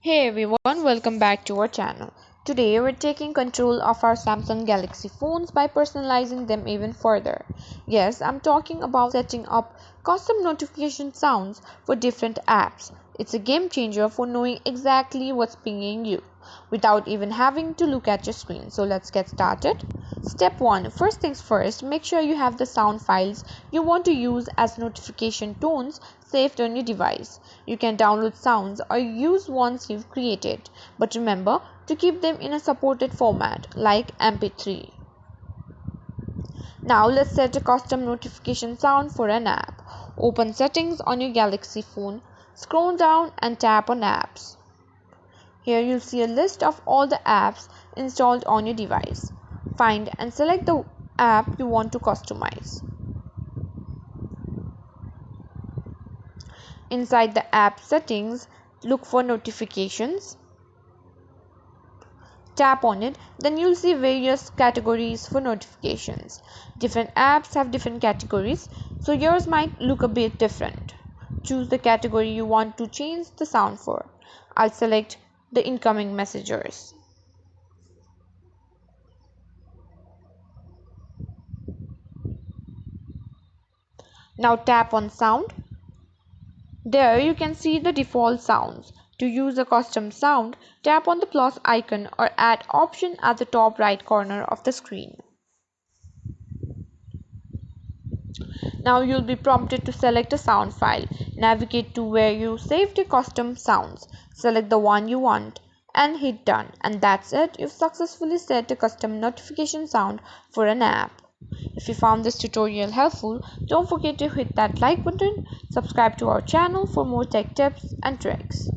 Hey everyone, welcome back to our channel. Today we're taking control of our Samsung Galaxy phones by personalizing them even further. Yes, I'm talking about setting up custom notification sounds for different apps. It's a game changer for knowing exactly what's pinging you without even having to look at your screen. So let's get started. Step 1. First things first, make sure you have the sound files you want to use as notification tones saved on your device. You can download sounds or use ones you've created, but remember to keep them in a supported format like MP3. Now let's set a custom notification sound for an app. Open settings on your Galaxy phone, scroll down and tap on apps. Here you'll see a list of all the apps installed on your device. Find and select the app you want to customize. Inside the app settings, look for notifications. Tap on it, then you'll see various categories for notifications. Different apps have different categories, so yours might look a bit different. Choose the category you want to change the sound for. I'll select the incoming messages. Now tap on sound. There you can see the default sounds. To use a custom sound, tap on the plus icon or add option at the top right corner of the screen. Now you'll be prompted to select a sound file. Navigate to where you saved your custom sounds. Select the one you want and hit done. And that's it. You've successfully set a custom notification sound for an app. If you found this tutorial helpful, don't forget to hit that like button, subscribe to our channel for more tech tips and tricks.